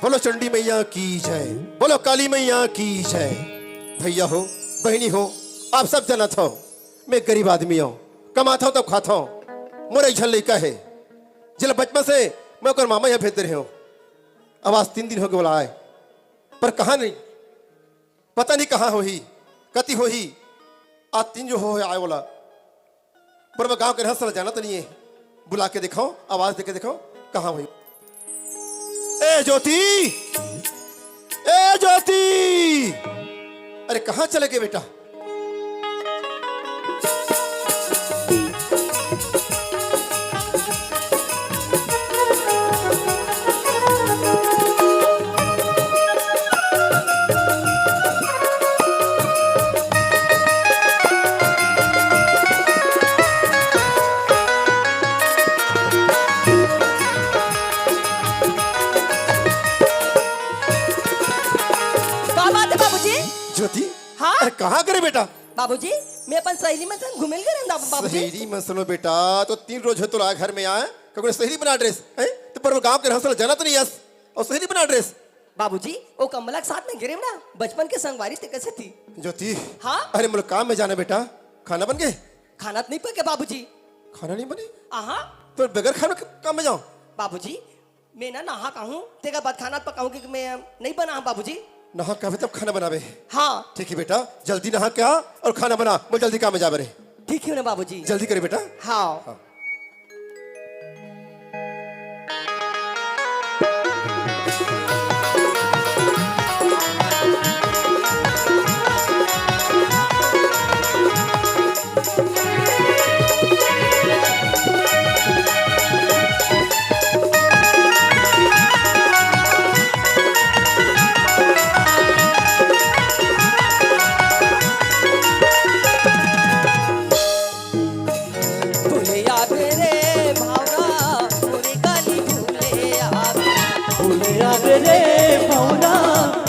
बोलो चंडी मैया की जय, बोलो काली मैया की जय। भैया हो बहनी हो आप सब जानत हो मैं गरीब आदमी हूँ, कमाता हूँ तब खाता हूँ। मोरे झल लड़का है जिला बचपन से मैं और मामा यहाँ भेजते रहे हूँ। अब आज 3 दिन हो गए बोला आए पर कहाँ नहीं, पता नहीं कहाँ हो ही कति हो ही। आज 3 जो हो आए बोला पर मैं गाँव के रहस्य जाना तो नहीं है। बुला के दिखाओ, आवाज दे के दिखाओ कहाँ हुई। ए ज्योति, ए ज्योति, अरे कहाँ चले गए बेटा? ज्योति, हाँ? अरे कहाँ करे बेटा? बाबूजी मैं अपन सहेली में संग घूमेल करे बाबूजी। सहेली में सुनो बेटा तो 3 रोज है तो घर में आए कभी सहेली बना ड्रेस है तो पर गांव के रहसल जाना तो नहीं यस और सहेली बना ड्रेस। बाबूजी वो कमला के साथ में गिरे ना बचपन के संगवारी थे कैसे थी? ज्योति हाँ? अरे मुझे काम में जाना बेटा। खाना बन गए? खाना तो नहीं पके बाबूजी। खाना नहीं बने आहा तो बगैर खाना काम में जाओ? बाबूजी मैं ना नहा कहूँ तेरा बाद खाना पकाऊँ कि मैं नहीं बना बाबूजी। नहा के तब खाना बनावे? हाँ ठीक है बेटा, जल्दी नहा के आ और खाना बना, मैं जल्दी काम में जा बरे। ठीक है ना बाबूजी, जल्दी करे बेटा। हाँ, हाँ।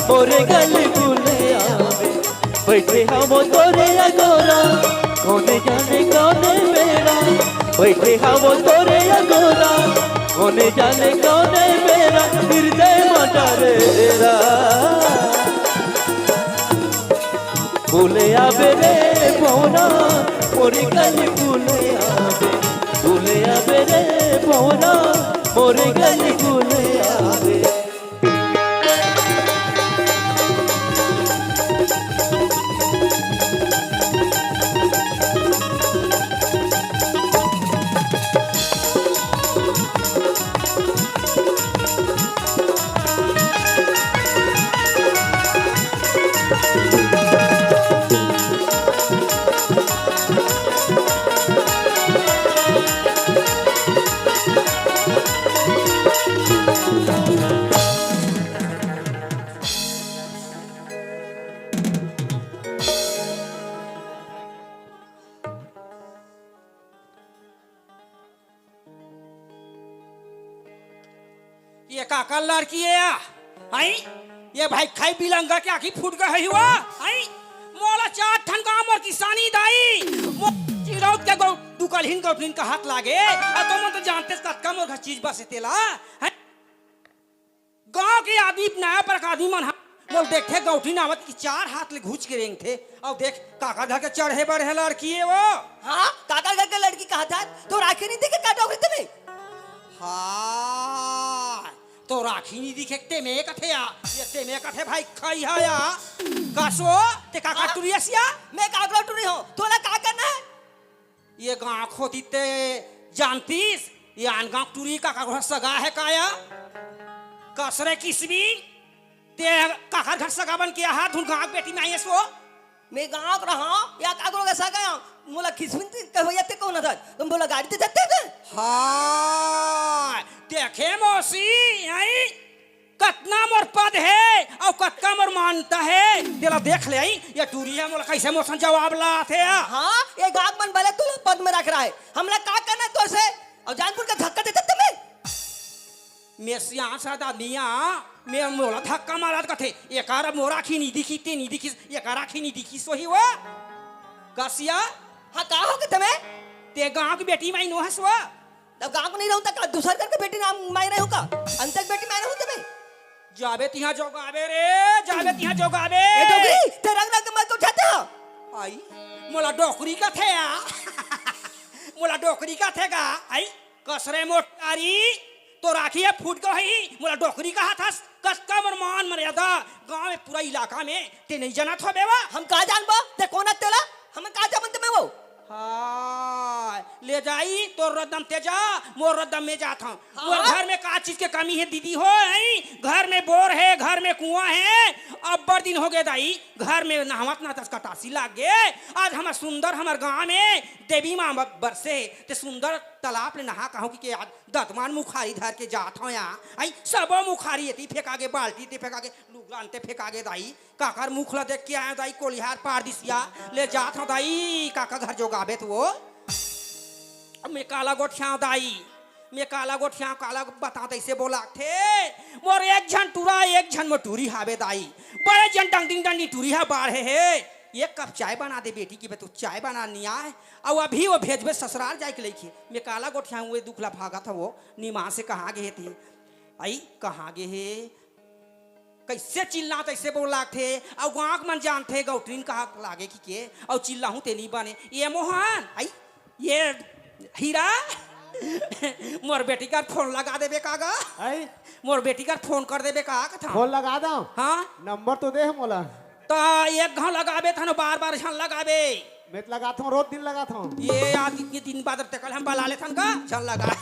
मोरे गली भूले आवे बैठे हम तोरे अगोरा कोने जाने कौने मेरा बैठे हम तोरे अगोरा कोने जाने कौने मेरा हृदय मटरेरा भूले आवे रे पौना मोरे गली भूले आवे रे पौना मोरे गली भूले आवे। ये काका लड़की है आई ये भाई खाई बिलंगा के आखी फूट गई हुआ आई मोला 4 ठन का मोर किसानी दाई चिरौत के गौ दुकलहिन गौठिन का हाथ लागे आ तो मन तो जानते कतका मोर चीज बस तेला गांव के आदमी नया पर का आदमी मन बोल देखे गौठिन आवत की 4 हाथ ले घुच के रेंग थे और देख काका घर के चढ़े बढ़े लड़की है वो। हाँ काका घर के लड़की कहा था तो राखी नहीं देखे काटा होगी तुम्हें? हाँ तो राखी नहीं दिखे में कथे या ये ते में कथे भाई खाई हा या कासो ते काका टुरियसिया मैं काका टुरी हूँ तोला का करना है? ये गांव खोती ते जानतीस ये आन गांव टुरी काका घर सगा है काया कसरे किसमी ते काका घर सगा बन के हाथ धुल गांव बेटी में आई सो मैं गाँव का रहा या कागरो कैसा गया मोला खिसविन कहवैया ते कौन था तुम बोला गाड़ी ते जाते थे हाँ देखे मौसी आई कतना मोर पद है और कतना मोर मानता है तेरा देख ले आई ये टूरिया मोला कैसे मौसम जवाब ला थे हाँ ये गाग मन भले तू पद में रख रहा है हमला का करना तो से और जानपुर का धक्का देते तुम्हें मेसिया सादा मिया मैं मोला धक्का मारा कथे एकारा मोरा खी नी दिखी ते नी दिखी एकारा खी नी दिखी सोही हुआ कसिया हाँ का हो के तुम्हें ते गांव की बेटी मैं नो हसवा तब गाँव को नहीं रहूँ तक दूसर करके बेटी नाम मैं रहूँ का अंतक बेटी मैं रहूँ तुम्हें जाबे तिहा जोगाबे रे जाबे तिहा जोगाबे ए डोगरी ते रंग रंग मत उठाते हो आई मोला डोकरी का थे या मोला डोकरी का थे का आई कसरे मोटारी तो राखिए फूट गई मोला डोकरी का हाथ कस का मान मर्यादा गांव में पूरा इलाका में ते नहीं जाना था बेवा हम कहा जानबो ते कौन तेला हम कहा जानते मैं वो हाँ ले जाई तो रदम तेजा मोर रदम में जाता हूँ हाँ? मोर घर में का चीज के कमी है दीदी हो आई घर में बोर है घर में कुआं है अब बड़ दिन हो गए दाई घर में नहावत ना तस कटासी लाग गए आज हमार सुंदर हमार गांव में देवी माँ बरसे ते सुंदर तालाब ले नहा कहूँ कि आज दतमान मुखारी धर के जात हो यहाँ आई सब मुखारी ये फेंका गे बाल्टी ते फेंका गे लुगलान ते फेंका गे दाई काकर मुखला देख के आया दाई कोलिहार पार दिसिया ले जात हो दाई काका घर जोगाबे तो वो मैं काला गोठिया दाई मैं काला गोठिया काला बता ऐसे बोला थे मोर एक झन टूरा एक झन मोटूरी हावे दाई बड़े जन डंडिंग डंडी टूरी हा बाढ़े है एक कप चाय बना दे बेटी की तू चाय बना नहीं आए और अभी वो भेजबे ससुराल जाए के लेके मैं काला गोठिया हुए दुखला भागा था वो निमा से कहाँ गए थे आई कहाँ गए है कैसे चिल्ला ऐसे बोला थे और गाँव मन जानते गौटरीन कहा लागे कि के और चिल्ला हूँ ते नहीं बने ये मोहन आई ये हीरा मोर बेटी का फोन लगा देबे कागा आई मोर बेटी का फोन कर देबे का था फोन लगा दो हाँ नंबर तो दे मोला तो एक घाव लगाबे था बार बार झन लगाबे मैं तो लगाता हूँ रोज दिन लगाता हूँ ये आज इतने दिन बाद कल हम बला ले थन का झन लगा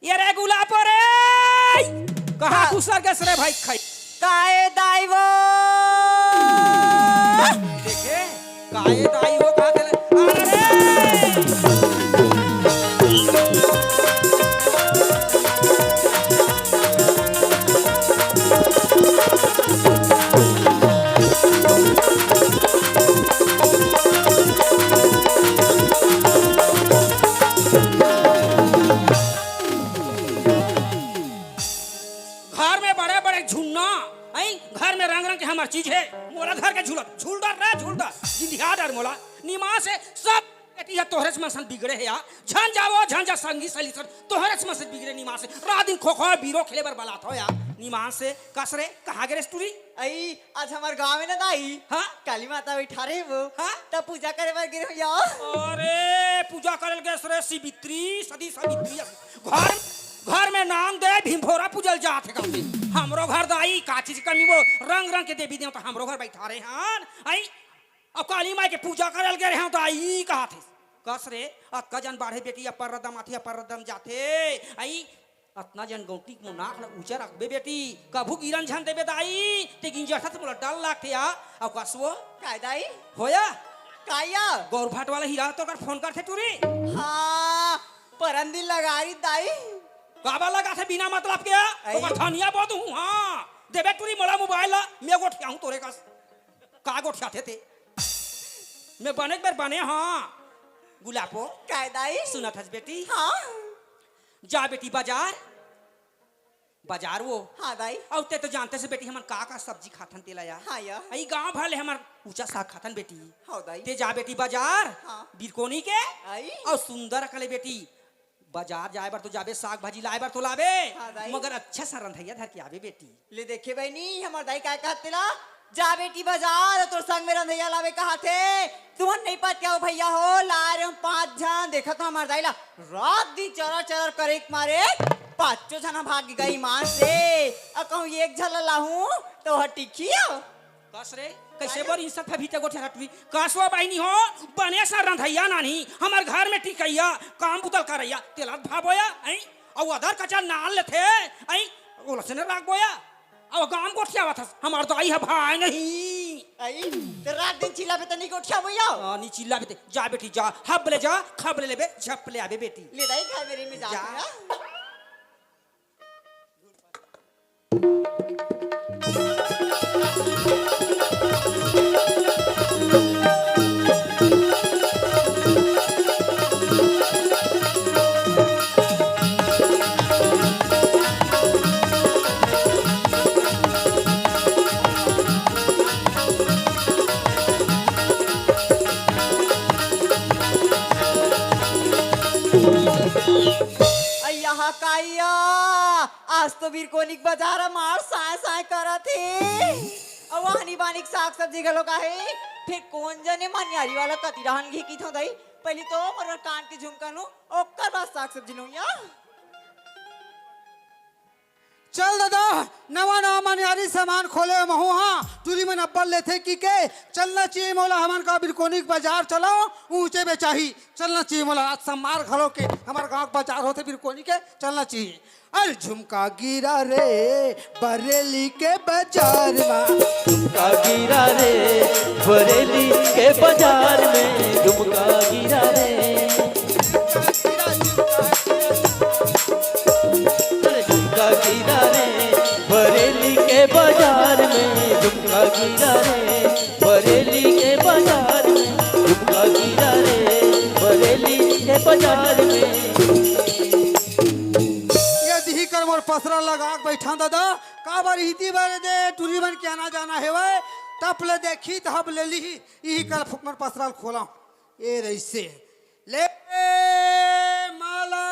ये रे गुलाब रे कहाँ दूसरा कैसे रे भाई खाई काए दाई वो देखे काए दाई वो कहा अरे घर में रंग रंग के हमार चीज है मोला घर के झूलत झूलदार जिंदगी मोला निमा से सब बेटी है तोहरे से मन बिगड़े है या झन जाओ झन जा संगी सली सर तोहरे से मन बिगड़े निमा से रात दिन खो खो बीरो खेले बर बलात हो या निमा से कसरे कहां गे रेस्टोरी आई आज हमार गांव में ना दाई हाँ काली माता बैठा रहे वो हाँ तब पूजा करे बर गिर या अरे पूजा करल गे सरे सिबित्री सदी सावित्री घर में नाम दे भीमभोरा पूजल जात है हमरो घर दाई का चीज कमी वो रंग रंग के देवी देवता हमरो घर बैठा रहे हन आई अब काली माई के पूजा करल गे रहे तो आई कहा थे कस रे अक्का जन बाढ़े बेटी अपर रदम आथे अपर रदम जाथे आई अतना जन गौटी मो नाक ल ऊंचा रखबे बेटी कभू गिरन झन देबे दाई ते गिंजठा त मोला डर लागथे आ अब कसवो काय दाई होया काया गौरभाट वाला हीरा तो कर फोन करथे तुरी हाँ परंदी लगाई दाई बाबा लगा थे बिना मतलब के तो धनिया बहुत हूँ हाँ देबे तुरी मोला मोबाइल मैं गोठिया हूँ तोरे का गोठिया थे मैं बने बार बने हाँ गुलाबो काय दाई सुना था बेटी हाँ जा बेटी बाजार वो हाँ दाई और ते तो जानते से बेटी हमन का सब्जी खाथन तेला या हाँ या आई गांव भले हमर ऊंचा साग खाथन बेटी हाँ दाई ते जा बेटी बाजार हाँ बिरकोनी के आई और सुंदर कले बेटी बाजार जाए बर तो जाबे साग भाजी लाए बर तो लाबे हाँ दाई। मगर अच्छा सा रंधैया धर के आवे बेटी ले देखे बहनी हमार दाई काय कहते ला जा बेटी बाजार तो संग में रंधैया लावे कहा थे तुमन नहीं पात क्या हो भैया हो ला रहे हम 5 जन देखा तो हमार दाई ला रात दिन चरा चरा करे मारे 5 जना भाग गई मान से अब कहूँ एक झल लाहूं तो हटिखियो कस रे कैसे बर इंसत है भीते गोठे हटवी कासवा बाईनी हो बने सा रंधैया नानी हमार घर में टिकैया काम बुतल करैया तेला भाबोया आई और अधर कचा नाल लेथे आई ओलसने राख बोया और गांव गोठिया आवत हमार दाई है भाई नहीं आई तो रात दिन चिल्ला पे तो नहीं उठिया भैया नी चिल्ला बेटे जा बेटी जा हबले जा खबले लेबे झपले आबे बेटी ले दाई खा मेरे में जा। जा यहाँ काइया आज तो वीर कोनिक बाजार मार साय साय करा थे और वहानी बानिक साग सब्जी गलो का है फिर कौन जने मनियारी वाला कति रहन घी की थो दई पहले तो मरर कान के झुमका नु ओकर बाद साग सब्जी नु या चल दादा नवा नवा मनियारी सामान खोले महू हाँ चूरी में नब्बल लेते की के चलना चाहिए मोला हमन का बिरकोनिक बाजार चलो ऊंचे बेचाही चलना चाहिए मोला आज समार घलो के हमार गांव बाजार होते बिरकोनी के चलना चाहिए अरे झुमका गिरा रे बरेली के बाजार में झुमका गिरा रे बरेली के बाजार में झुमका गिरा रे झुमका गिरा रे बरेली के बाजार में झुमका गिरा रे बरेली के बाजार में झुमका गिरा रे बरेली के बाजार में मोर पसरा लगा के बैठा दादा का बार हिती बार दे टूरी बन के आना जाना है वै टप ले देखी तो हब ले ली यही कल फुकमर पसरा खोला ये रईसे ले माला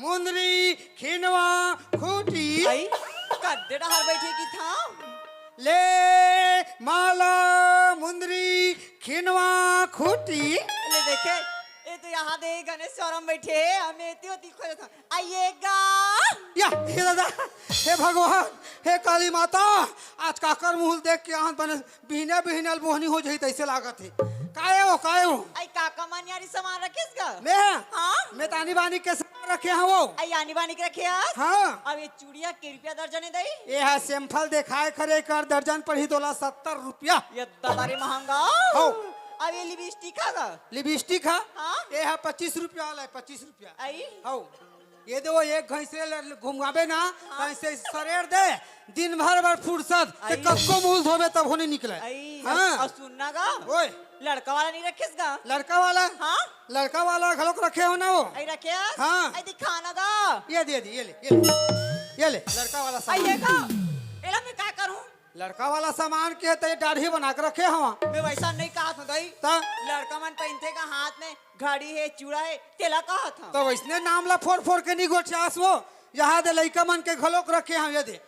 मुंदरी खिनवा खूटी आई कद्दे डहर बैठे की था ले माला मुंदरी खिनवा खूटी ले देखे ये तो यहाँ दे गणेश चौरम बैठे हमें त्यो तीखो था आइएगा या हे दादा हे भगवान हे काली माता आज काकर मुहल देख के आंत बने बिहने बिहनल बोहनी हो जाई तैसे लागत है काहे हो आई काका मानियारी सामान रखेस का मैं हाँ मैं तानी बानी के सामान रखे हैं वो आई आनी बानी के रखे आज हाँ अब ये चूड़िया के रुपया दर्जन दई ये है सैंपल दिखाए करे कर दर्जन पर ही तोला 70 रुपया ये दादारी महंगा हो अब ये लिपस्टिक का लिपस्टिक है हाँ? ये है 25 रुपया वाला 25 रुपया आई हो ये दो एक घंटे घुमावे ना ऐसे शरीर दे दिन भर फुर्सत ते कक्को मुंह धोबे तब होने निकले आई हाँ और सुनना का ओए लड़का वाला नहीं रखेस का लड़का वाला हाँ लड़का वाला घलोक रखे हो ना वो आई रखे हाँ। आई दिखाना का ये दे दी ये ले लड़का वाला सामान आइएगा एला मैं क्या करूं लड़का वाला सामान के ते दाढ़ी बना के रखे हवा मैं वैसा नहीं कहा था दई ता लड़का मन पहनते का हाथ में घड़ी है चूड़ा है तेला कहा था तो वैसने नाम ला फोड़ फोड़ के नहीं गोचास वो यहाँ दे लड़का मन के घलोक रखे हम ये दे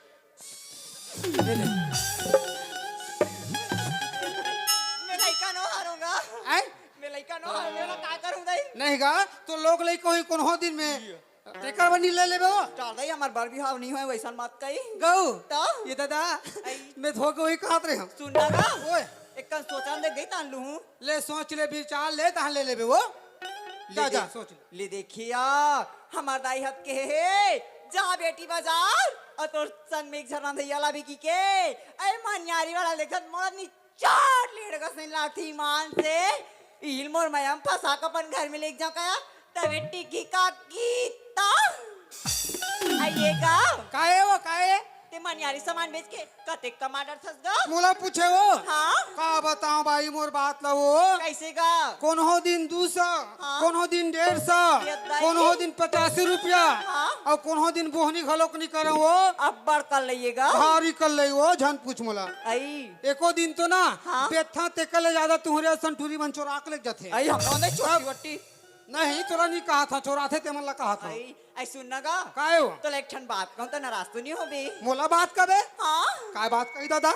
मैं लड़का नो हारूंगा आए मैं लड़का नो हारूंगा क्या करूं दई नहीं गा तो लोग लड़का ही कौन हो दिन में टेकर बनी ले लेबे वो चाल दई हमार बार भी हाव नहीं हुए वैसा मत कही गौ तो ये दादा मैं धोके वही कहत रहे हम सुनना का ओए एक कन सोचा दे गई तान लूं ले सोच ले विचार ले तहां ले लेबे वो जा जा सोच ले ले देखिया हमार दाई हत के है जा बेटी बाजार और तो संग में एक झरना दैया ला बिकी के ऐ मनियारी वाला देखत मोर नी चार लेड़ का सही लाठी मान से इल मोर मयम फंसा के अपन घर में लेके जाओ कया तवे टिकी का गीता आइएगा काहे वो काहे ते मनियारी सामान बेच के कते कमाडर थस गा मोला पूछे वो हाँ का बताऊं भाई मोर बात ला वो कैसे गा कौन हो दिन 200 हाँ। कौन हो दिन 150 ये दाई। कौन हो दिन 85 रुपया हाँ। और कौन हो दिन बोहनी घलोक नहीं करे वो अब बढ़ कर लइएगा भारी कर ले वो झन पूछ मोला आई एको दिन तो ना हाँ। बेथा ते कले ज्यादा तुहरे संटूरी मन चोरा के ले जाते आई हम नहीं छोटी वट्टी नहीं तोरा नहीं कहा था चोरा थे ते मन ला कहा था आई आई सुनना गा काहे हो तो एक ठन बात कहूं तो नाराज तो नहीं हो बे मोला बात कबे हाँ काय बात कही दादा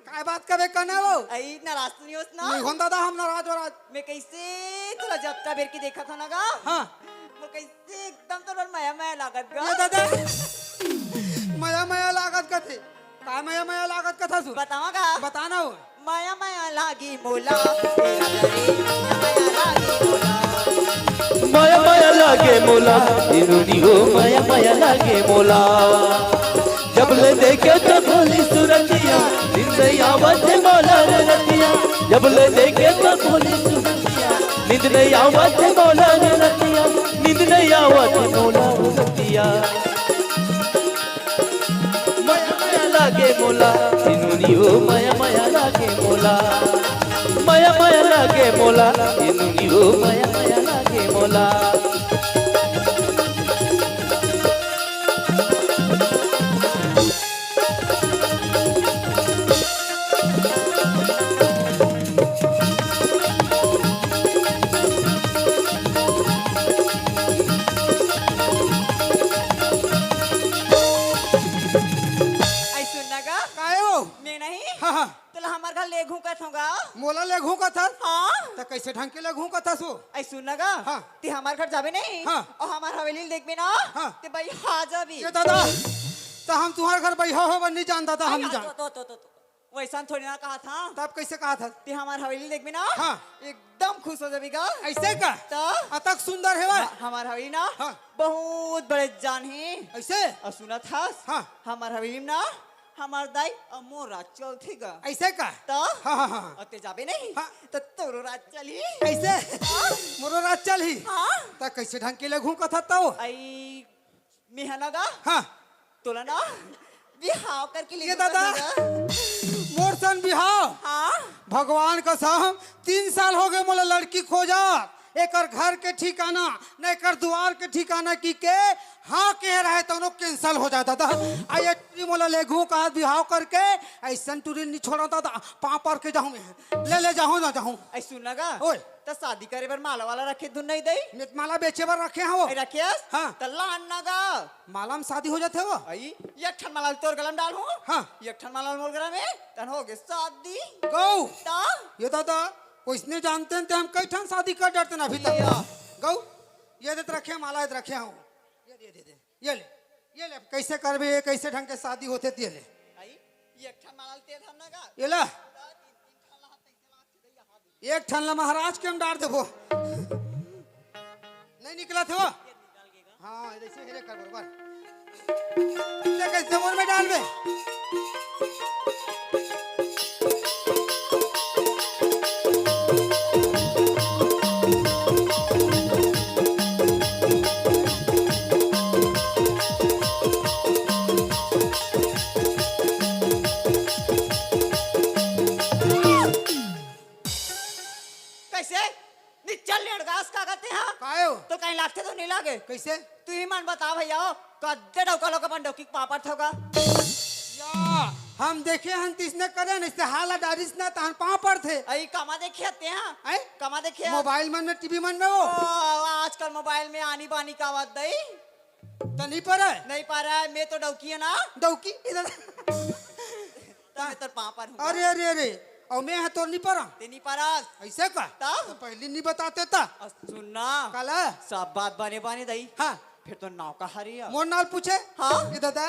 काय बात कबे कना वो आई नाराज तो नहीं होस ना नहीं होन दादा हम नाराज हो राज मैं कैसे तुला जब का बेर की देखा था ना गा हाँ वो कैसे एकदम तो माया माया लागत गा ये दादा मया मया लागत कथे काय मया मया लागत कथा सु बतावा गा बताना हो माया माया लागी मोला तेरा करे, माया माया लागी मोला माया माया लागे मोला इनुनी हो माया माया लागे मोला जब ले देखे तो भोली सुरतिया दिन से आवत मोला रतिया जब ले देखे तो बोली सुरतिया नींद नहीं आवत मौला रे रतिया नींद नहीं आवत मौला रे रतिया माया माया लागे मोला इनुनी हो माया माया लागे मोला माया माया लागे मोला इनुनी हो माया माया लागे मोला आई सुनना का काय हो मैं नहीं हाँ हाँ तुला हमार घर ले घूम करत होगा मोला ले घू का था हाँ तो कैसे ढंग के ले घू का था सो आई सुनना का हाँ। ते हमार घर जाबे नहीं हाँ। और हमार हवेली देख भी ना हाँ। ते भाई हाजा भी ये दादा तो हम तुम्हारे घर बैठा हो नहीं जानता था हम जान तो वैसा थोड़ी ना कहा था तब कैसे कहा था ते हमार हवेली देख भी ना हाँ। एकदम खुश हो जाबेगा ऐसे का तो अतक सुंदर है वह हमार हवेली ना हाँ। बहुत बड़े जान है ऐसे और सुना था हाँ। हमार हवेली में ना हमार दाई अमोरा चल थी गा ऐसे का तो हाँ हाँ हाँ अते जाबे नहीं हाँ। तो तोरो रात चली ऐसे मोरो रात चल ही हाँ तो कैसे ढंग के ले घू का था तो आई मिहनगा हाँ तोला ना बिहाव करके ले ये दादा मोर सन बिहाव हाँ भगवान कसम 3 साल हो गए मोला लड़की खोजा एकर घर के ठिकाना न एकर द्वार के ठिकाना की के हाँ कह रहे तो कैंसल हो जाता था आई टूरी मोला ले घू का बिहाव करके ऐसा टूरी नहीं छोड़ता था पाँव पर के जाऊँ मैं ले जाऊँ ना जाऊँ आई सुनगा ओए तो शादी करे बर माला वाला रखे धुन नहीं दई मित माला बेचे बर रखे हैं वो आई रखियस हाँ। तो लान नगा माला में शादी हो जाते वो आई एक ठन माला तोर गलम डाल हूँ हाँ। एक ठन माला मोर गला में तन हो गए शादी गौ ता ये दादा उसने जानते हैं तो हम कई ठन शादी कर डरते ना अभी तक गौ ये देते रखे माला देते रखे हूँ ये दे ये ले कैसे करबे कैसे ढंग के शादी होते ये ले आई एक ठन माला ते धन नगा ये ला एक ठन ला महाराज के हम डाल देबो नहीं निकला थे वो हाँ ऐसे हेरे कर बरोबर ये कैसे मोर में डाल बे कैसे नी चल लेड़गास का कहते हैं काहे हो तो कहीं लागते तो नहीं लागे कैसे तू ही मन बता भैया कद्दे डौका लोग अपन डौकी पापड़ थोगा या हम देखे हन तिसने करे न इससे हाला डारिस ना तहन पाँव पर थे आई कमा देखे आते हैं आई कमा देखे हैं? मोबाइल मन में टीवी मन में वो आजकल मोबाइल में आनी बानी का आवाज दई तो नहीं पर है नहीं पा रहा है मैं तो डौकी है ना दौकी इधर तो मैं तो पापड़ हूँ अरे अरे अरे और मैं है तो नहीं पर ते नहीं पा रहा ऐसे का तब? तो पहले नहीं बताते था सुनना कल सब बात बने बने दई हाँ फिर तो नाव का हरिया मोर नाल पूछे हाँ। ये दादा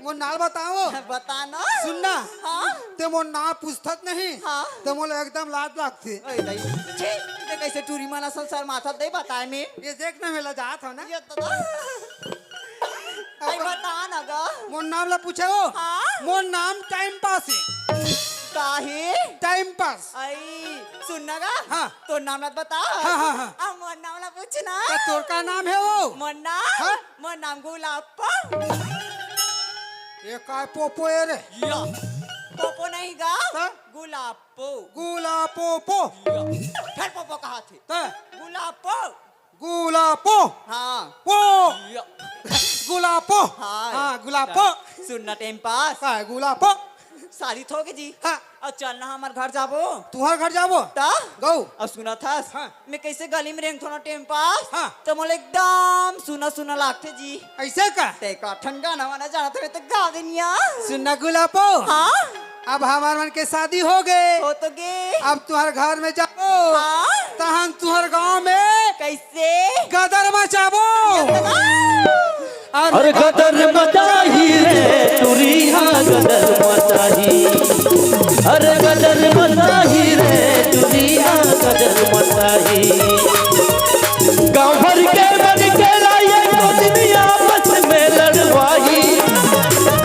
मोर नाल बताओ बता ना सुनना हाँ ते मोर नाम पूछत नहीं हाँ। ते मोला एकदम लाज लागते ओए दई छे ते कैसे टूरी माना संसार माथा दई बताए में ये देखने में लजात हो ना ये तो आई बता ना गा मोर नाम ला पूछे हो हाँ। मोर नाम टाइम पास है काहे टाइम पास आई सुनना गा हाँ। तो नाम मत बता हाँ, हाँ, हाँ। अब मोर नाम ला पूछना तो तोर का नाम है वो मोर नाम हाँ। मोर नाम गुलाब ये काय पोपो है रे या पोपो नहीं गा हाँ। गुलाब पो गुला पोपो फिर पोपो कहा थे ते गुलाब पो गुला पो हाँ पो या गुला पो हाँ। हाँ गुला पो सुनना टाइम पास का गुला पो सारी थोगे जी हाँ और चलना हमार घर जाबो तुम्हार घर जाबो ता गौ और सुना था हाँ। मैं कैसे गली में रेंग थोड़ा टाइम पास हाँ। तो मोले एकदम सुना सुना लागते जी ऐसे का ते का ठंडा ना वाना जाना था तो गा देनिया सुनना गुला पो हाँ अब हमार मन के शादी हो गए हो तो गे अब तुम्हारे घर में जाओ हाँ तहन तुम्हारे गांव में कैसे गदर मचाबो और गदर मचाही रे तुरिया गदर मचाही अरे गदर मचाही रे तुरिया गदर मचाही गाँव भर के बन के लाए तो दुनिया आपस में लड़वाई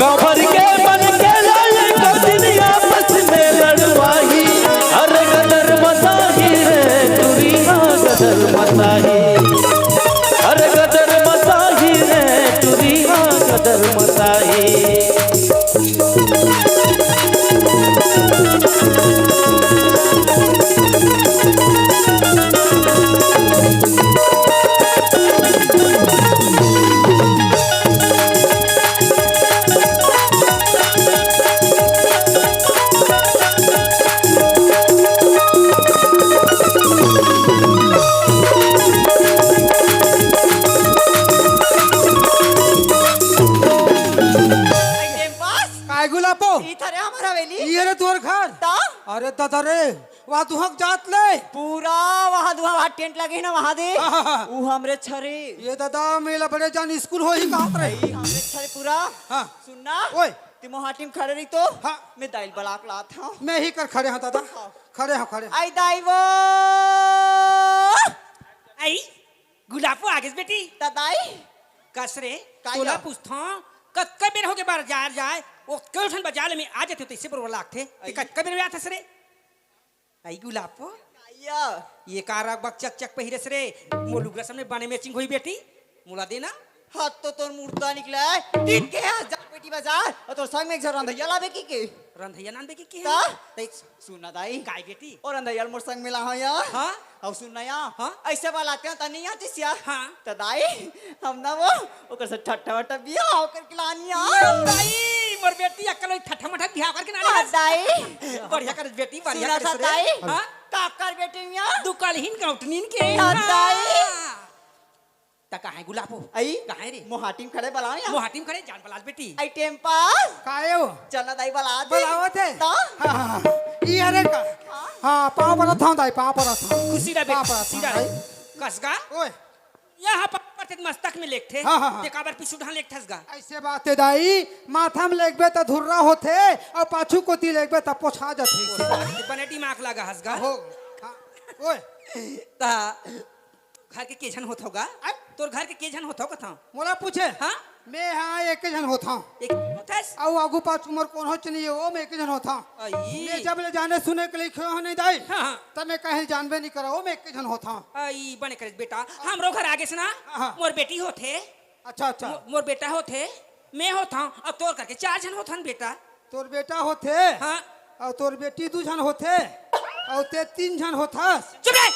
गाँव भर के बन के लाए तो दुनिया आपस में लड़वाई अरे दादा रे वहाँ दुहक जात ले पूरा वहाँ टेंट लगे है ना वहाँ दे वो हमरे छरे ये दादा मेला बड़े जान स्कूल हो ही कहाँ रे ई हमरे छरे पूरा हाँ। सुनना ओए तुम वहाँ टीम खड़े रही तो हाँ। मैं दाइल बलाक लात हूँ मैं ही कर खड़े हाँ दादा खड़े हाँ खड़े आई दाई वो आई गुलाबो आगे से बेटी दादाई कसरे का तोला या? पूछता कत्का बेर हो के बाजार जाए वो कौन बाजार में आ जाते हो तैसे बरोबर लागते ते कत्का बेर में आते सरे आई गुलाबो या ये कार बक चक चक पहिरे सरे मोलुगरा सामने बने मैचिंग हुई बेटी मुला देना हाथ तो तोर मुर्दा निकला है ठीक के है जा बेटी बाजार और तोर संग में एक जरा अंधैया लावे की रंधैया नान बेकी के का तै सुनना दाई काय बेटी और अंधैया मोर संग मिला हो या हाँ अब सुनना या हाँ? ऐसे बालाते हैं तनी आती सिया हाँ। तो दाई हम ना वो ओकर से ठट्ठा वट्ठा बिया होकर किलानी आ दाई मोर बेटी अकल ठठा मठा बियाह करके ना हाँ, दाई बढ़िया कर बेटी बढ़िया सुना कर था सरे दाई हां काकर बेटी मिया दुकालहीन गौटनीन के हाँ, दाई। ता कहां गुलाबो आई कहां रे मोहाटीम खड़े बलाओ या मोहाटीम करे जान बलाल बेटी आई टेम्पास काहे हो चलना दाई बला दे बुलावत है ता हाँ हाँ ये अरे का हाँ पाँव पर था दाई पाँव पर था खुशी रा पाँव बेटी पर सीधा कसगा ओए यहाँ पर मस्तक में लेखथे हाँ, हाँ, हाँ। ते काबर पिसु ढान लेखथसगा ऐसे बात है दाई माथा में लेगबे तो धुर्रा होते और पाछू कोती लेगबे तो पोछा जाते बने दिमाग लगा हसगा हो हाँ, ओए ता घर के केजन होत होगा तोर घर के केजन होत होगा था मोला पूछे हाँ मैं हाँ एक जन होता हूँ एक होतस और आगू पाछू मोर कौन हो चलिए वो मैं एक जन होता हूँ आई मैं जब ले जाने सुने के लिए क्यों नहीं दाई हाँ, हाँ। तब मैं कहीं जानबे नहीं करा वो मैं एक जन होता हूँ आई बने करे बेटा हमरो घर आगे से ना हाँ। मोर बेटी होथे अच्छा अच्छा मोर बेटा होथे मैं होता हूँ अब तोर करके 4 जन होथन बेटा तोर बेटा होते हाँ और तोर बेटी 2 जन होते और ते 3 जन होथस चुप रह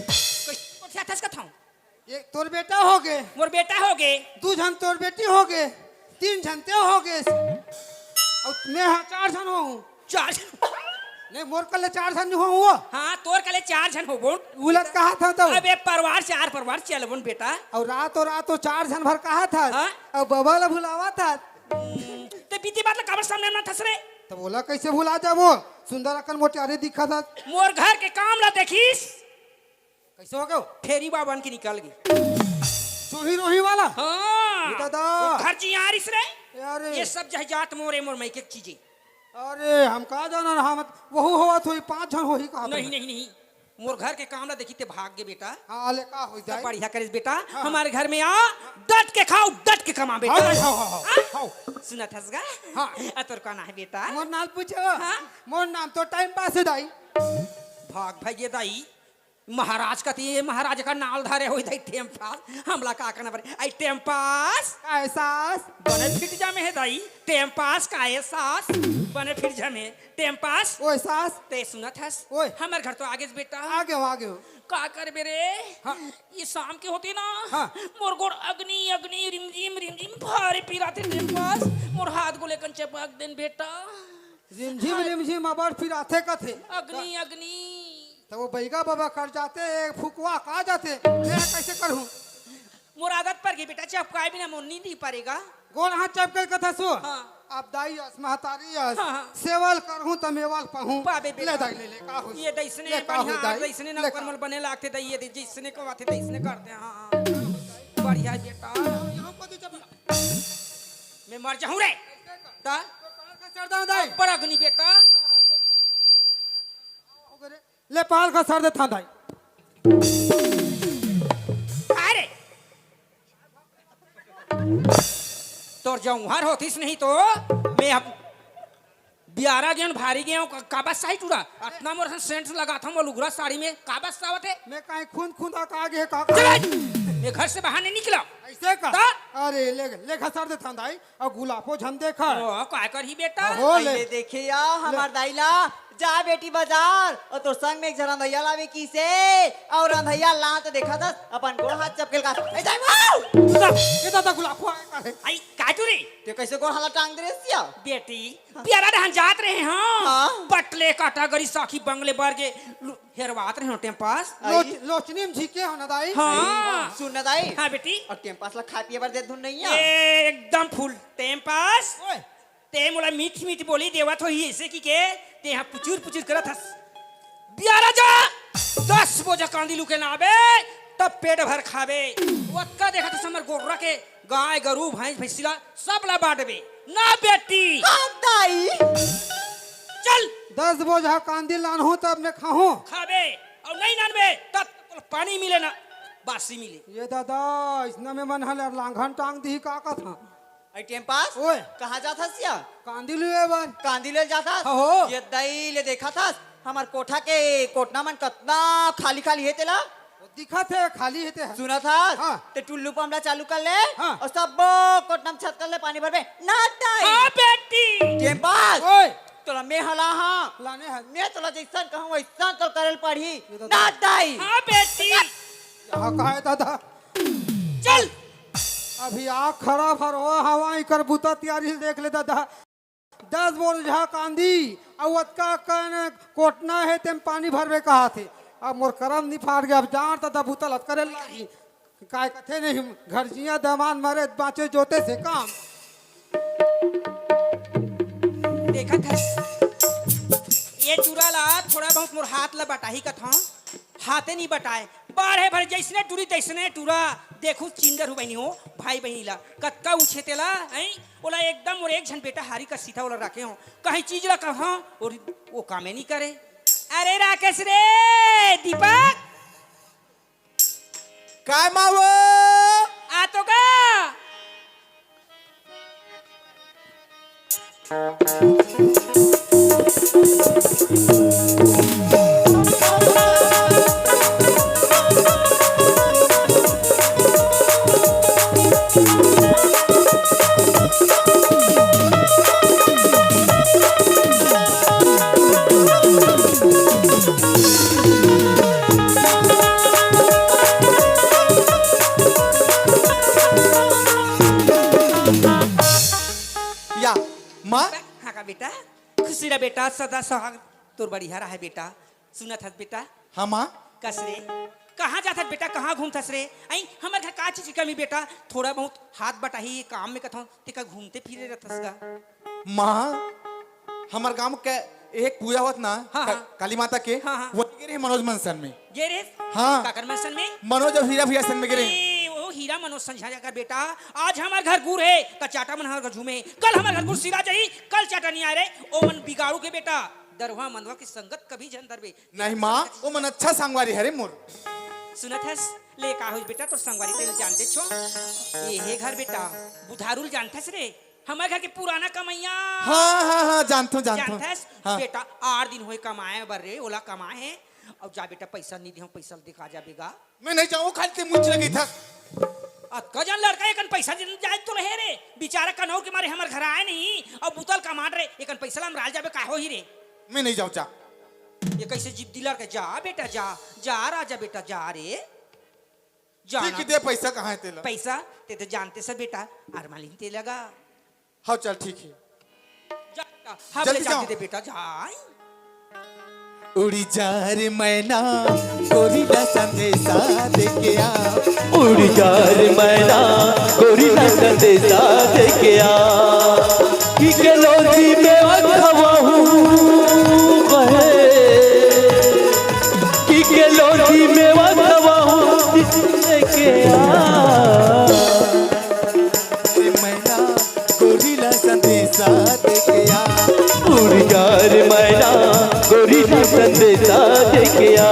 कोई थस का था एक तोर बेटा हो गए मोर बेटा हो गए 2 जन तोर बेटी हो गए 3 जन ते हो गए और मैं हाँ 4 जन हो 4 नहीं मोर कल 4 जन हो हुआ हाँ तोर कले 4 जन हो बोल उलट कहा था तो अब एक परिवार 4 परिवार चलबन बेटा और रात 4 जन भर कहा था हाँ? और बाबा ला भुलावा था ते बीती बात ला काबर सामने ना थस रे तो बोला कैसे भुला जा वो सुंदर अकन मोटियारे दिखा था मोर घर के काम ला देखिस कैसे हो गयो फेरी बाबन की निकल गई चूही रोही वाला हाँ ये दादा। वो घर जी यारिस रे अरे ये सब जहजात मोरे मोर मई के चीजें अरे हम कहा जाना हम वहू हुआ तो 5 जन हो ही कहा नहीं नहीं नहीं मोर घर के काम ला देखी ते भाग गे बेटा हाँ ले का हो सब जाए बढ़िया करिस बेटा हमारे घर में आ डट के खाओ डट के कमा बेटा हाँ सुना थसगा हाँ। तोर का ना है बेटा मोर नाम पूछो हाँ। मोर नाम तो टाइम पास है दाई भाग भाई ये दाई महाराज का ये महाराज का नाल धारे हो दाई टेम्पास हमला का करना पड़े आई टेम्पास एहसास बने फिट जा में है दाई टेम्पास का एहसास बने फिट जा में टेम्पास ओ एहसास ते सुनत हस ओए। हमर घर तो आगे से बेटा आगे हो आगे हो का कर बेरे हाँ। ये शाम के होते ना हाँ। मोर गोड़ अग्नि अग्नि रिमझिम भारी पीराते टेम्पास मोर हाथ को लेकर चपक देन बेटा रिमझिम रिमझिम अबर फिर आते का थे अग्नि अग्नि तो वो बैगा बाबा कर जाते फुकवा का जाते मैं कैसे करूं मोर आदत पर गई बेटा चपकाए बिना मोर नींद ही पड़ेगा गोल हाथ चपके कथा सो हाँ। अब दाई अस महतारी अस हाँ, हाँ। सेवल करहूं त मेवल पहूं बाबे बेटा। ले दाई ले का हो ये दैसने ले का हो बढ़िया दाई दैसने ले ना का। करमल बने लागते दै ये जैसने को आते दैसने करते हैं हाँ बढ़िया बेटा यहाँ पर जब मैं मर जाऊं रे ता सरदार दाई पर अग्नि बेटा ले पाल का सर दे था दाई अरे तोर जाऊं हर होतीस नहीं तो मैं अब बियारा गेन भारी गेहूं काबा साई टूरा अपना मोर सेंट लगा था वो लुगरा साड़ी में काबा सावत है मैं कहीं खून का आगे का मैं घर से बाहर नहीं निकला ऐसे का ता? अरे ले सर दे था दाई और गुलाबो झन देखा ओ काय कर ही बेटा हो ले ये देखिए या हमार दाइला जा बेटी बाजार और तो संग में एक जरा अंधैया लावे की से और अंधैया ला तो देखा था अपन गोड़ हाथ चपकेल का ए जाई वाओ ये दादा गुलाबो आए का है आई काटूरी ते कैसे गोड़ हाला टांग दे रे सिया बेटी प्यारा रहन जात रहे हाँ हाँ। पटले काटागरी साखी बंगले बरगे हेरवात रहे होटे पास लोचनी में झीके हो ना दाई हाँ सुन ना दाई हाँ बेटी और टेम्पास ला खा पिए बर दे धुन नहीं है एकदम फुल टेम पास ओए ते मोला मीठ मीठ बोली देवत हो ही ऐसे की के ते यहाँ पुचुर पुचुर करत हस बियारा जा 10 बोझा कांदी लुके ना आबे तब पेट भर खाबे वक्का देखा तो समर गोरा के गाय गरू भैंस भैंसिला सब ला बांटबे ना बेटी हाँ दाई चल 10 बोझा कांदी लानहूं तब मैं खाऊं। खाबे और नहीं नानबे तब पानी मिले ना बासी मिले ये दादा इसने में मन हल लांघन टांग दी का था। आई टाइम पास ओए कहाँ जाता सिया कांदी लिए बार कांदी ले जाता हो। ये दई ले देखा था हमार कोठा के कोटना मन कितना खाली खाली है तेला दिखा थे खाली हेते है। सुना था हाँ। ते टुल्लू पंपला चालू कर ले हाँ। और सब कोटना में छत कर ले पानी भर में ना दाई हाँ बेटी टाइम पास ओए तोला मैं हला हाँ लाने है मैं तोला जैसन कहूँ वैसन तो करल पड़ी ना दाई हाँ बेटी यहाँ कहा है दादा चल अभी आग खराब हर हो हवाई कर बुता तैयारी देख ले दादा 10 बोझा कांदी अवत का कन कोटना है तेम पानी भरवे कहा थे अब मोर करम नहीं फाड़ गया अब जान दादा बुतल करे लागी काय कथे नहीं घर जिया दमान मरे बाँचे जोते से काम देखा था ये टूरा ला थोड़ा बहुत मोर हाथ ला बटाही का था हाथे नहीं बटाए बारह भर जैसने टूरी तैसने टूरा देखू चिंदर हो बहनी हो भाई बहनी ला कत्का उछे तेला हैं बोला एकदम और एक झन बेटा हारी का सीधा वाला रखे हो कहीं चीज ला कहा और वो कामे नहीं करे अरे राकेश रे दीपक काय मावो आ तो का या माँ हाँ का बेटा खुशी रा बेटा सदा सुहाग तोर बढ़िया रहा है बेटा सुना था बेटा हाँ माँ कस रे कहाँ जाता बेटा कहाँ घूमथस रे आई हमार घर का चीज की कमी बेटा थोड़ा बहुत हाथ बटाही काम में कथो तेका घूमते फिरे रहतस का माँ हमार गांव के एक पूजा होत ना हाँ, हाँ। काली माता के हाँ, हाँ। वो गिरे मनोज मनसन में ये रे हाँ। काकर मनसन में मनोज और हीरा भैया सन में गिरे ए, वो हीरा मनोज संझा जाकर बेटा आज हमार घर गुर है त चाटा मन हमार घर झूमे कल हमार घर गुर सिरा जाई कल चाटा नहीं आ रे ओ मन बिगाड़ू के बेटा दरवा मनवा की संगत कभी जन दरबे नहीं माँ वो मन अच्छा सांगवारी है रे मोर सुनत हस ले का हो बेटा तो संगवारी तेल जानते छो ये है घर बेटा बुधारुल जानथस रे हमारे घर के पुराना कमैया हाँ हाँ हाँ जानतो जानतो जानथस हाँ। बेटा 8 दिन होए कमाए बर रे ओला कमाए है अब जा बेटा पैसा नहीं दियो पैसा दिखा जा बेगा मैं नहीं जाऊँ खाली ते मुझ लगी था कजन लड़का एकन पैसा दिन जाए तो रहे रे बेचारा कनौ के मारे हमर घर आए नहीं अब बुतल कमाट रे एकन पैसा हम राल जाबे का हो ही रे मैं नहीं जाऊँ चा ये कैसे जिद दिलर के जा बेटा जा जा राजा बेटा जा रे जा ठीक दे पैसा कहाँ है तेला पैसा ते तो जानते सब बेटा अरमालिन ते लगा हाँ चल ठीक है जा बेटा हम जल्दी ले जाओ। जाते दे बेटा जा उड़ी जा रे मैना गोरिल्ला संदेशा देके आ उड़ जा रे मैना गोरिल्ला संदेशा देके आ कि के लोधी में अथवा हूँ बहे कि के लोधी में अथवा हूँ देके आ रे मैना गोरिल्ला संदेशा देके आ उड़ जा रे मैना गोरिल्ला संदेशा देके आ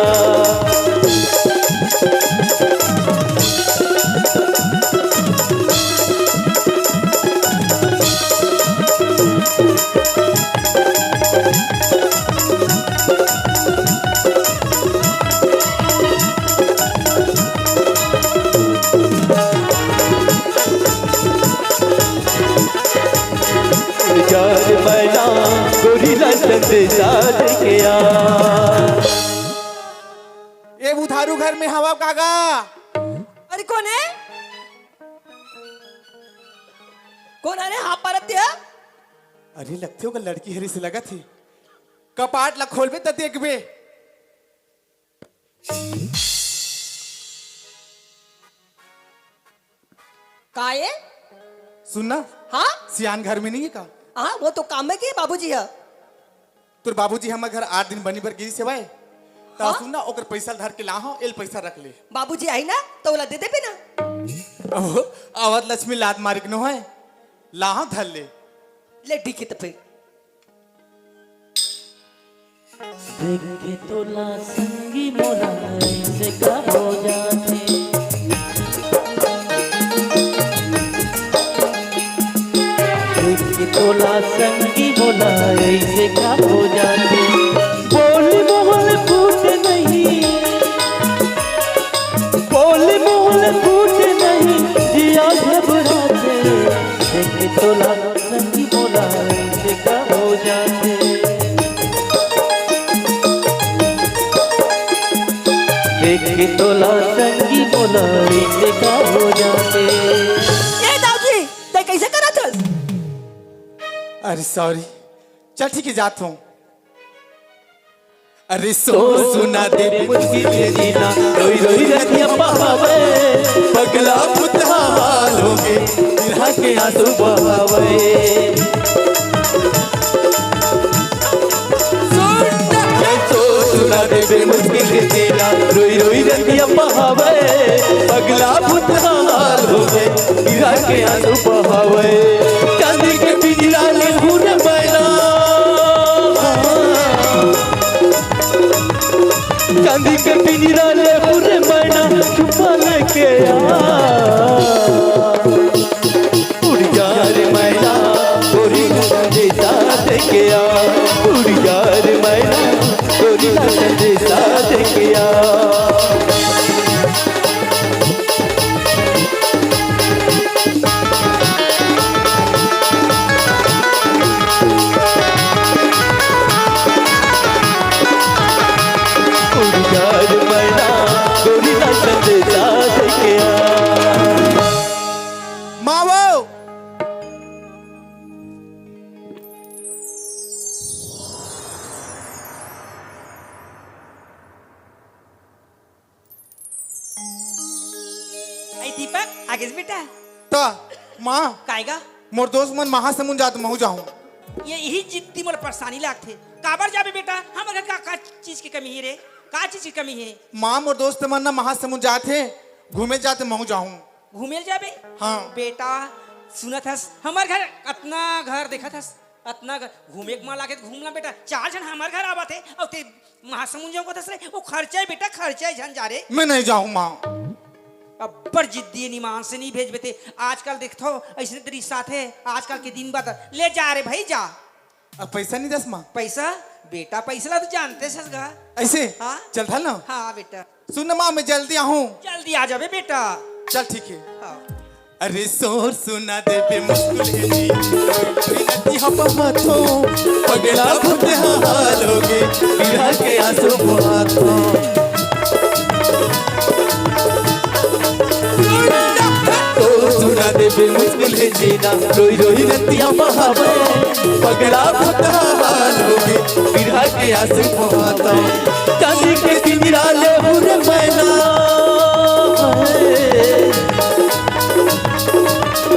चार मैना गोरिल्ला संदेशा देके आ ये बुधारू घर में हवा कागा अरे कौन है कौन है रे हाँ परत है अरे लगते हो लड़की हरी से लगा थी कपाट ला खोलबे त देखबे का है सुनना हाँ सियान घर में नहीं है का हाँ वो तो काम में की बाबूजी है तोर बाबूजी हमारे घर 8 दिन बनी पर गिरी से भाई ता हाँ? सुन ना ओकर पैसा धर के लाहो एल पैसा रख ले बाबूजी आई ना तो ओला दे देबे ना। ओहो आवत लक्ष्मी लात मारिक न है लाहो धर ले ले ठीक है तो फिर देख के तोला संगी मोला ऐसे का हो जाते देख के तोला संगी मोला ऐसे का हो जाते बोल मोहल फूट नहीं बोल मोहल फूट नहीं जिया घबराते देख के तोला संगी मोला ऐसे का हो जाते देख के तोला संगी मोला ऐसे का हो जाते ए दाऊजी ते कैसे करा थस? अरे सॉरी चल ठीक है जाता हूँ अरे सो सुना दे मुझकी जीना रोई रोई रतिया बहावे पगला पुतहा हालोगे बिरहा के आंसू बहावे सो सुना दे मुझकी जीना रोई रोई रतिया बहावे पगला पुतहा हालोगे बिरहा के आंसू बहावे चांदी के पिंजरा ले हुन मैना चांदी के पिंजरा ले हुन मैना छुपा लेके उड़ जा रे मैना गोरी नंदे साथ के उड़ जा रे मैना गोरी नंदे साथ के मावो ऐ दीपक आगे से बेटा ता माँ काएगा मोर दोस्त मन महासमुंद जात महू जाऊं ये यही जिद्दी मोर परेशानी लागथे काबर जाबे बेटा हमर घर का चीज की कमी है रे का चीज की कमी है माँ मोर दोस्त मन ना महासमुंद जाते घूमे जाते महू जाऊं घूमेल जाबे हाँ बेटा सुनत हस हमर घर अतना घर देखत हस अतना घर घूमे के माला के घूमला बेटा 4 जन हमर घर आवत है और ते महासमुंद जाओ कतस रे वो खर्चा है बेटा खर्चा है जन जा रे मैं नहीं जाऊं माँ अब्बर जिद्दी निमान से नहीं भेज बेते आजकल देखथो ऐसे तेरी साथ है आजकल के दिन बाद ले जा रे भाई जा अब पैसा नहीं दस माँ पैसा बेटा पैसा ला तो जानते ससगा ऐसे हाँ? चल था ना हाँ बेटा सुन माँ मैं जल्दी आऊं जल्दी आ जाबे बेटा चल ठीक है हाँ। अरे शोर सुना दे पे मुश्किल है जी कोई नदी हवा माथो पगला खुद हालोगे बिरहा के आंसू बहातो सुना दे बे मुश्किल है जीना रोई रोई रतिया बहावे पगला खुद हालोगे बिरहा के आंसू बहातो चांदी के पिंजरा ले हुन मैना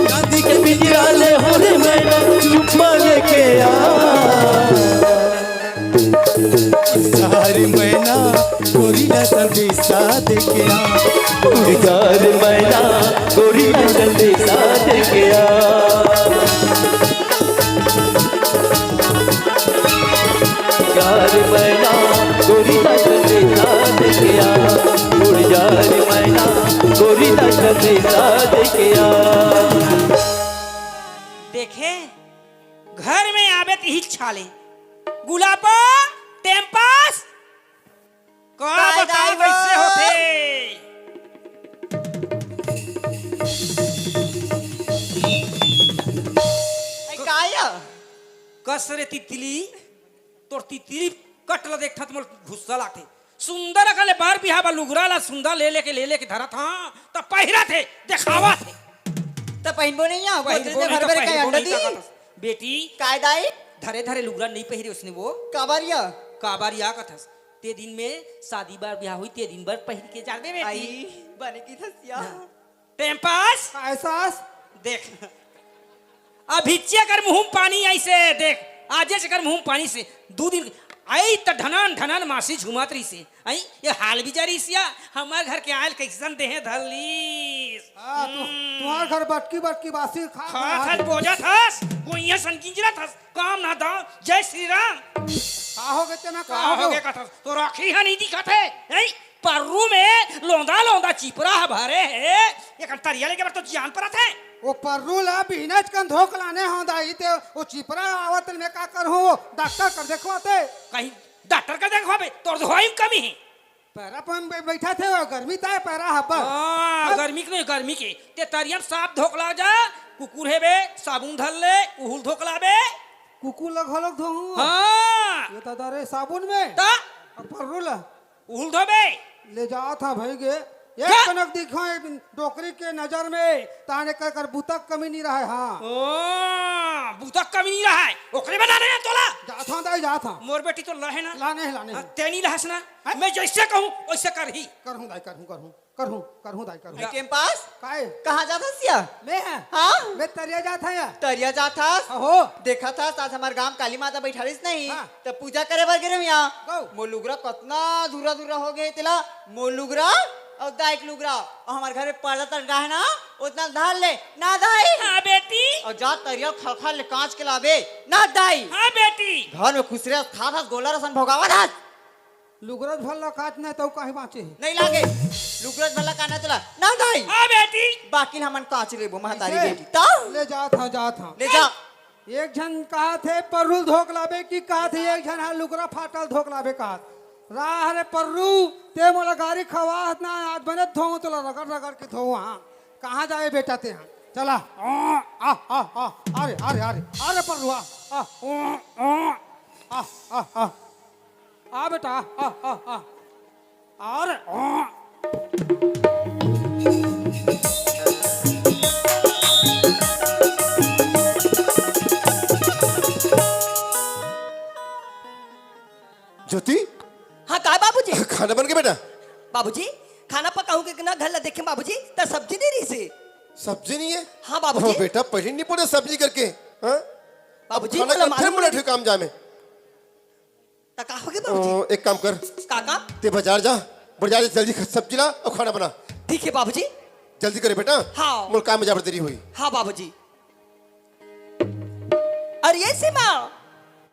चांदी के पिंजरा ले हुन मैना चुप लेके सारी मैना गोरी ना सभी साथ के उड़कार मैना गोरी नंदे साथ गया यार मैना गोरी नंदे साथ गया उड़कार मैना गोरी नंदे साथ गया देखे घर में आवे ही छाले गुलाबो टेम्पास का बताओ कैसे होते काया कसरे तितली तोर तितली कटल देखत मोर गुस्सा लागथे सुंदर अकले बार बिहावा लुगरा ला सुंदर ले लेके धरत हां त पहिरा थे देखावा थे तो पहनबो नहीं आ पहिरबो गोदरेज में नहीं भर तो भर के पहिरबो अंडा नहीं दी तो कहतस। बेटी कायदाई धरे धरे लुगरा नहीं पहिरे उसने वो काबारिया काबारिया कथस ते दिन में शादी बार ब्याह हुई ते दिन भर पहिर के जाबे बेटी आई बने की थसिया टेम्पास एहसास देख अभिच्य कर मुंह पानी ऐसे देख आजे से कर मुंह पानी से 2 दिन आई त ढनन ढनन मासी झुमत रही से आई ये हाल भी जारी सिया हमार घर के आयल कैसन देहे धरलीस हाँ, तुम्हार घर बटकी बटकी बासी खा खा बोझा थस गोइया संकिंजरा थस काम ना दाओ जय श्री राम का हो गए तेना का हो गए कथस तो राखी है नहीं दिखत है आई पररू में लोंदा लोंदा चिपरा भरे है ये कंतरिया लेके तो जान परत है वो पर्रू ला बिहनच कन धोक लाने हो दाई ते वो चिपरा आवत में का कर हो डॉक्टर कर देखवाते कहीं डॉक्टर का देखो बे तोर दवाई कमी है पैरा पर बैठा थे वो गर्मी ताए पैरा हब्बा गर्मी के नहीं गर्मी के ते तरियन साफ धोकला जा कुकुर है बे साबुन धर ले उहुल धोकला बे कुकू लग धो हां ये तो दरे साबुन में ता पर्रू ला उहुल धोबे ले जा था भाई गे एक क्या? कनक दिखो डोकरी के नजर में ताने कर बुतक कमी नहीं रहा है हाँ ओ बुतक कमी नहीं रहा है ओकरे बना रहे हैं तोला जाथा दाई जाथा मोर बेटी तो लहे ना लाने तेनी लहस ना मैं जैसे कहूं वैसे कर ही करहूं दाई करहूं दाई करहूं के पास काहे कहाँ जाता सिया मैं हाँ मैं तरिया जाथा या तरिया जाता हो देखा था आज हमारे गांव काली माता बैठालिस नहीं हाँ। तो पूजा करे बर गिरे यहाँ गौ। मोलुगरा कतना दूरा दूरा हो गए तिला मोलुगरा और दाइक लुगरा और हमारे घर में पर्दा तड़का है ना उतना धार ले ना दाई हां बेटी और जा तरिया खखा ले कांच के लावे ना दाई हां बेटी घर में खुसरे खा था गोला रसन भोगावा था लुगरत भल्ला काट नहीं तो काहे बाँचे नहीं लागे लुगरत भला काना तुला ना दाई हां बेटी बाकी हमन कांच लेबो महतारी ऐसे? बेटी ता ले जाथा ले जा एक जन कहा थे पर्रू धोक लाबे की कहा थे एक जन हाँ लुगरा फाटल धोक लाबे कहा राह रे पर्रू ते मोला गाड़ी खवा ना आज बने धो तो रगड़ रगड़ के धो हाँ कहाँ जाए बेटा ते हाँ चला अरे पर्रू आ बेटा अरे ज्योति हाँ का बाबूजी खाना बन गया बेटा बाबूजी खाना पकाऊं के ना घर ला देखे बाबूजी तो सब्जी नहीं रही से सब्जी नहीं है हाँ बाबूजी। बेटा पढ़ी नहीं पड़े सब्जी करके हाँ बाबूजी खाना मला कब फिर मालूम मुला नहीं। काम जामे तो का हो गया बाबूजी एक काम कर काका ते बाजार जा बाजार से जल्दी सब्जी ला और खाना बना ठीक है बाबूजी जल्दी करे बेटा हाँ। मोर काम में जा देरी हुई हाँ बाबूजी अरे ये सीमा